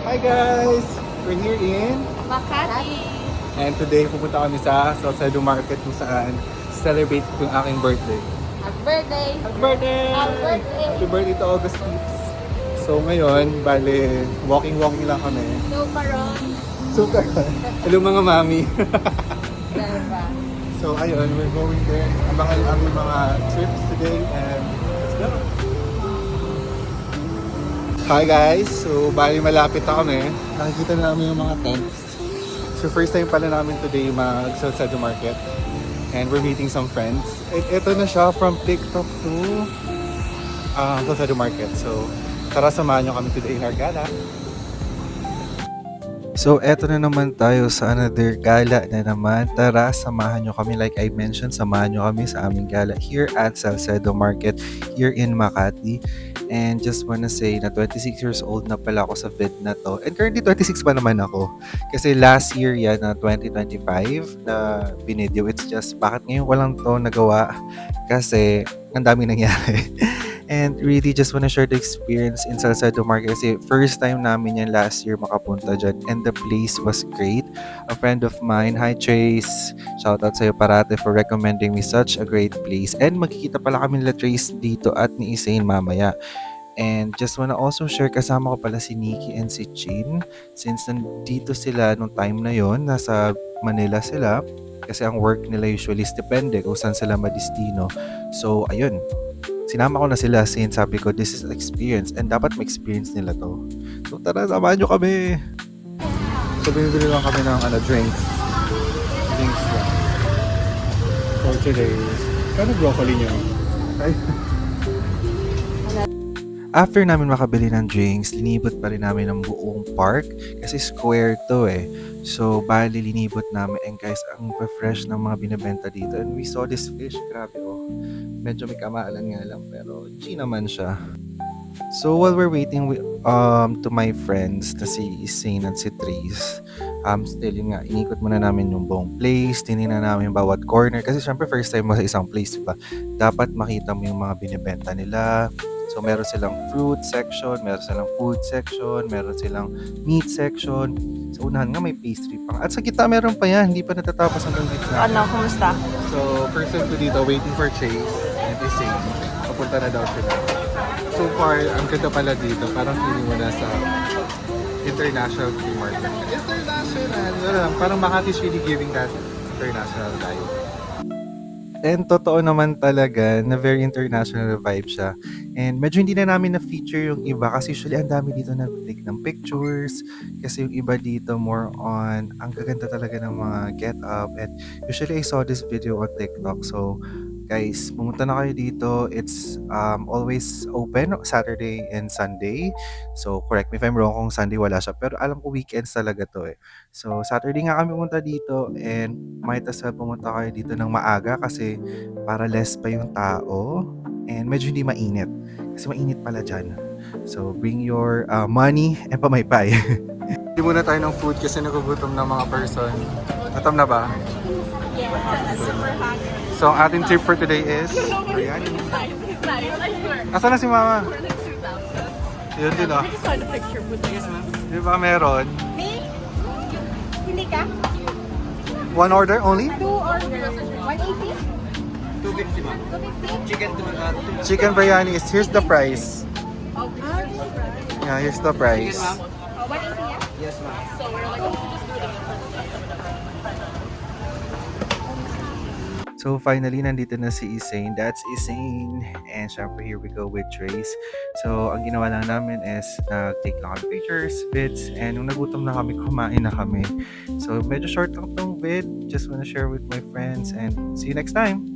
Hi guys! We're here in Makati. and today pupunta kami sa Salcedo Market kung saan celebrate yung aking birthday. Happy birthday! Happy birthday! Happy birthday! Happy birthday to August Peeps! So ngayon, bale, walking lang kami. No paron. Super! Hello mga mami! Diba? So ayun, we're going there. Abangan ang aming mga trips today and let's go! Hi guys! So bali malapit na kami. Nakikita na namin yung mga tents. So first time pala namin today mag-Salcedo Market. And we're meeting some friends. Ito na siya from TikTok to Salcedo Market. So tara samahan nyo kami today in our gala. So, eto na naman tayo sa another gala na naman. Tara, samahan nyo kami. Like I mentioned, samahan nyo kami sa aming gala here at Salcedo Market here in Makati. And just wanna say na 26 years old na pala ako sa vid na to. And currently 26 pa naman ako. Kasi last year yan na 2025 na binidyo. It's just bakit ngayon ko lang to nagawa kasi ang dami nangyari. And really just wanna share the experience in Salcedo Market kasi first time namin yan last year makapunta dyan and the place was great. A friend of mine, hi Trace, shout out sa'yo parate for recommending me such a great place. And magkikita pala kami nila Trace dito at ni Isain mamaya. And just wanna also share, kasama ko pala si Nikki and si Chin since nandito sila nung time na yon, nasa Manila sila kasi ang work nila usually is depende kung saan sila madistino. So ayun, sinama ko na sila since sabi ko this is an experience and dapat ma-experience nila to. So tara, samahan nyo kami! So binibili lang kami ng drinks. Drinks lang. For today. Kano broccoli nyo? Ay. After namin makabili ng drinks, linibot pa rin namin ang buong park kasi square to eh. So, bali linibot namin and guys, ang fresh ng mga binibenta dito. And we saw this fish, grabe oh. Medyo may kamahalan nga lang pero G naman siya. So, while we're waiting to my friends na si Isain at si Trace, still yun nga, inikot muna namin yung buong place, tinignan namin bawat corner kasi syempre first time mo sa isang place, diba? Dapat makita mo yung mga binibenta nila. So, meron silang fruit section, meron silang food section, meron silang meat section. Sa unahan nga may pastry pa. At sa gitna meron pa yan, hindi pa natatapos hanggang gitna. Ano, kumusta? So, first time ko dito, waiting for Chase and Isain. Papunta na daw sila. So far, ang ganda pala dito. Parang feeling mo na sa international free market. International! Wala lang, parang Makati is really giving that international vibe. And totoo naman talaga na very international vibe siya. And medyo hindi na namin na-feature yung iba kasi usually ang dami dito nag-take ng pictures. Kasi yung iba dito more on, ang gaganda talaga ng mga get up. And usually I saw this video on TikTok. So guys, pumunta na kayo dito. It's always open Saturday and Sunday. So correct me if I'm wrong kung Sunday wala siya. Pero alam ko weekends talaga to eh. So Saturday nga kami pumunta dito and might as well pumunta kayo dito ng maaga kasi para less pa yung tao and medyo hindi mainit. Kasi mainit pala dyan. So bring your money and pamaypay. Hindi muna tayo ng food kasi nagugutom ng mga person. Natam na ba? Yes, super hungry. So ang ating trip for today is biryani. Asan na si mama? Yun din oh. I just wanted a picture with you. Di ba meron? Me? Hindi ka? One order only? 2 orders. 180? 250 ma'am. 250? Chicken to Chicken biryani is, here's the price. Okay. Yeah, here's the price. 180 yeah? Yes ma'am. So we're like, So finally, nandito na si Isain. That's Isain. And syempre, here we go with Trace. So, ang ginawa lang namin is nag-take lang kami pictures, vids, and nung nagutom na kami, kumain na kami. So, medyo short lang tong vid. Just wanna share with my friends and see you next time!